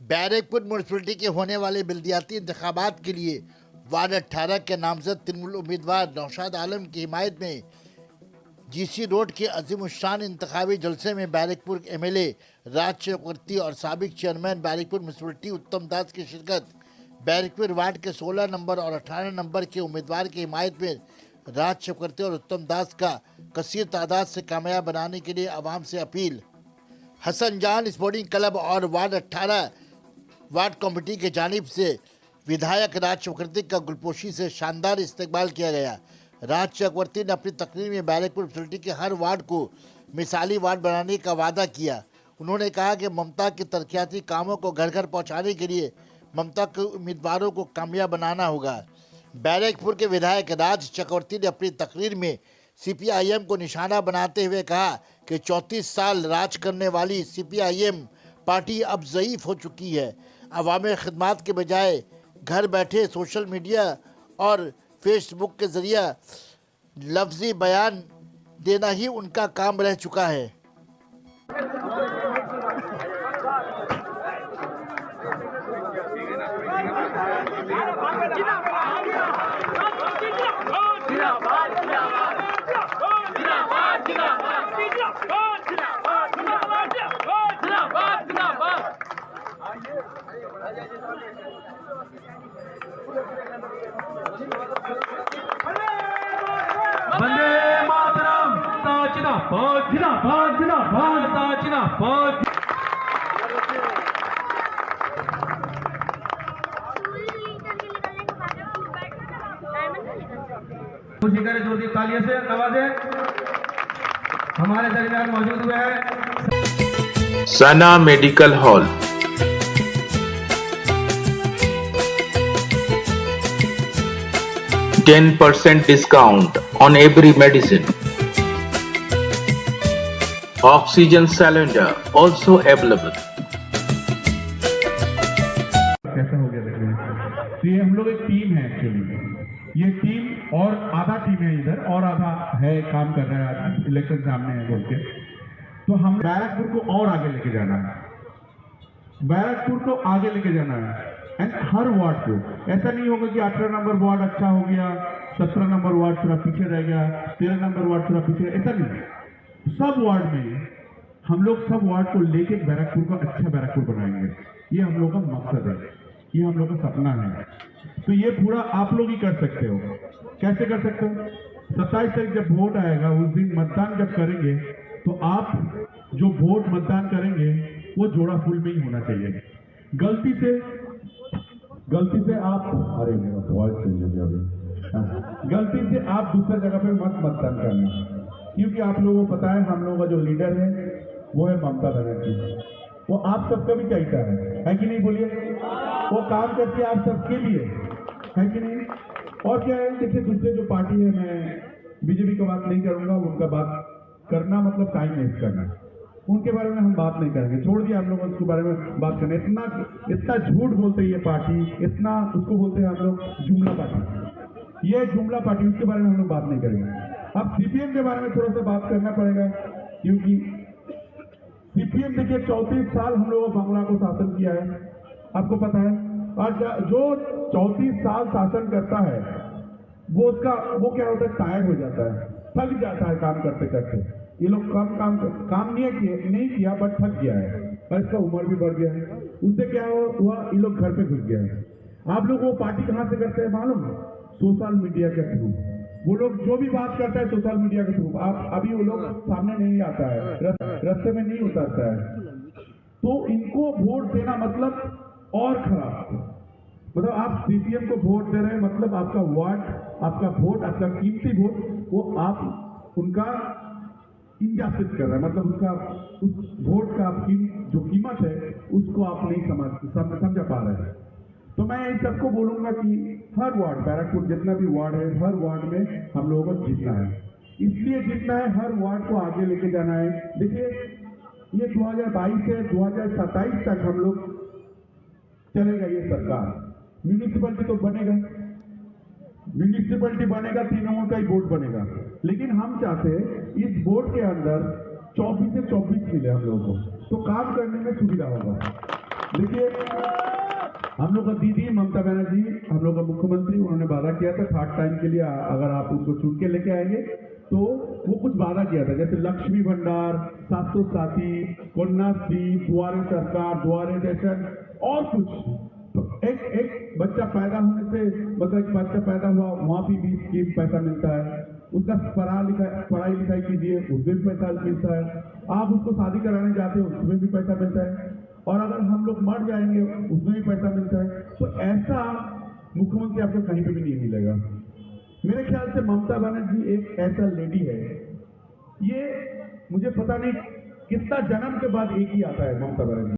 Barrackpore municipality के होने वाले बल्दियाती इंतखाबात के लिए वार्ड 18 के नामजद तृणमूल उम्मीदवार नौशाद आलम की हिमायत में जीसी रोड के अजीमुशान इंतखाबी जलसे में बैरकपुर एमएलए राज चक्रवर्ती और साबिक चेयरमैन बैरकपुर म्यूनसिपलिटी उत्तम दास की शिरकत। बैरकपुर वार्ड के 16 नंबर और 18 नंबर के उम्मीदवार की हिमायत में राज चक्रवर्ती और उत्तम दास का कसीर तादाद से कामयाब बनाने के लिए आवाम से अपील। हसन जान स्पोर्टिंग क्लब और वार्ड 18 वार्ड कमेटी के जानिब से विधायक राज चक्रवर्ती का गुलपोशी से शानदार इस्तकबाल किया गया। राज चक्रवर्ती ने अपनी तकरीर में बैरकपुर म्यूनसिपलिटी के हर वार्ड को मिसाली वार्ड बनाने का वादा किया। उन्होंने कहा कि ममता के तरक्याती कामों को घर घर पहुंचाने के लिए ममता के उम्मीदवारों को कामयाब बनाना होगा। बैरकपुर के विधायक राज चक्रवर्ती ने अपनी तकरीर में सीपीआईएम को निशाना बनाते हुए कहा कि 34 साल राज करने वाली सीपीआईएम पार्टी अब ज़ईफ़ हो चुकी है। अवामी खिदमात के बजाय घर बैठे सोशल मीडिया और फेसबुक के ज़रिए लफ्ज़ी बयान देना ही उनका काम रह चुका है। वंदे मातरम। जिंदाबाद जिंदाबाद जिंदाबाद जिंदाबाद। खुशी करें जोर दी तालियों से आवाजें हमारे दरमियान मौजूद हुए हैं। सना medical hall, %10 discount on every medicine. Oxygen cylinder also available. कैसा हो गया देखिए। तो ये हम लोग एक टीम है एक्चुअली। ये टीम और आधा टीम है इधर और आधा है काम कर रहा है, इलेक्शन सामने है बोल के। तो हम बैरकपुर को और आगे लेके जाना है, बैरकपुर को आगे लेके जाना है। एंड हर वार्ड को ऐसा नहीं होगा कि 18 नंबर वार्ड अच्छा हो गया, 17 नंबर वार्ड थोड़ा पीछे रह गया, 13 नंबर वार्ड थोड़ा पीछे, ऐसा नहीं। सब वार्ड में हम लोग सब वार्ड को लेके बैरकपुर को अच्छा बैरकपुर बनाएंगे। ये हम लोग का मकसद है, ये हम लोग का सपना है। तो ये पूरा आप लोग ही कर सकते हो। कैसे कर सकते हो? 27 तारीख जब वोट आएगा उस दिन मतदान जब करेंगे तो आप जो वोट मतदान करेंगे वो जोड़ा फूल में ही होना चाहिए। गलती से आप अरे मेरा वॉइस चेंज हो गया अभी। गलती से आप दूसरे जगह पे मत मतदान करना, क्योंकि आप लोगों को पता है हम लोगों का जो लीडर है वो है ममता बनर्जी। वो आप सबका भी चाहता है कि नहीं? बोलिए। वो काम करके आप सबके लिए है कि नहीं? और क्या है, देखिए दूसरे जो पार्टी है, मैं बीजेपी की बात नहीं करूंगा, उनका बात करना मतलब टाइम वेस्ट करना, उनके बारे में हम बात नहीं करेंगे। छोड़ दिया हम लोग उसके बारे में बात करने। इतना झूठ बोलते हैं ये पार्टी, इतना उसको बोलते हैं हम लोग जुमला पार्टी। ये जुमला पार्टी, उसके बारे में हम लोग बात नहीं करेंगे। अब सीपीएम के बारे में थोड़ा सा बात करना पड़ेगा, क्योंकि सीपीएम देखिए 34 साल हम लोगों बांग्ला को शासन किया है, आपको पता है। और जो 34 साल शासन करता है वो क्या होता है, टायर्ड हो जाता है, थक जाता है काम करते करते। ये लोग काम नहीं किया बट थक गया है और इसका उम्र भी बढ़ गया है। उससे क्या हुआ, ये लोग घर पे घुस गया है। आप लोग वो पार्टी कहाँ से करते हैं मालूम? सोशल मीडिया के थ्रू। वो लोग जो भी बात करता है सोशल मीडिया के थ्रू। आप अभी वो लोग सामने नहीं आता है, रास्ते में नहीं उतरता है। तो इनको वोट देना मतलब और खराब, मतलब आप सीपीएम को वोट दे रहे हैं मतलब आपका वार्ड, आपका वोट, आपका कीमती वोट, वो आप उनका इंजासिस कर रहे हैं। मतलब उसका उस वोट का आपकी जो कीमत है उसको आप नहीं समझ पा रहे हैं। तो मैं इन सबको बोलूंगा कि हर वार्ड, बैरकपुर जितना भी वार्ड है, हर वार्ड में हम लोगों को जीतना है। इसलिए जीतना है, हर वार्ड को आगे लेके जाना है। देखिए ये 2022 से 2027 तक हम लोग चलेगा ये सरकार। म्यूनिसिपलिटी तो बनेगा, म्यूनिसिपलिटी बनेगा, तृणमूल का ही वोट बनेगा। लेकिन हम चाहते हैं इस वोट के अंदर 24 से 24 मिले हम लोगों को, तो काम करने में सुविधा होगा। देखिए, हम लोग का दीदी ममता बनर्जी, हम लोग का मुख्यमंत्री, उन्होंने वादा किया था थर्ड टाइम के लिए अगर आप उसको चुन के लेके आएंगे तो वो कुछ वादा किया था, जैसे लक्ष्मी भंडार, 700 साथी, कन्याश्री, दुआरे सरकार, दुआरे जैसन और कुछ। तो एक बच्चा पैदा होने से, मतलब एक बच्चा पैदा हुआ वहाँ भी स्कीम पैसा मिलता है, उसका पढ़ाई लिखाई कीजिए उसमें भी पैसा मिलता है, आप उसको शादी कराने जाते हो उसमें भी पैसा मिलता है, और अगर हम लोग मर जाएंगे उसमें भी पैसा मिलता है। तो ऐसा मुख्यमंत्री आपको कहीं पे भी नहीं मिलेगा। मेरे ख्याल से ममता बनर्जी एक ऐसा लेडी है, ये मुझे पता नहीं कितना जन्म के बाद एक ही आता है ममता बनर्जी।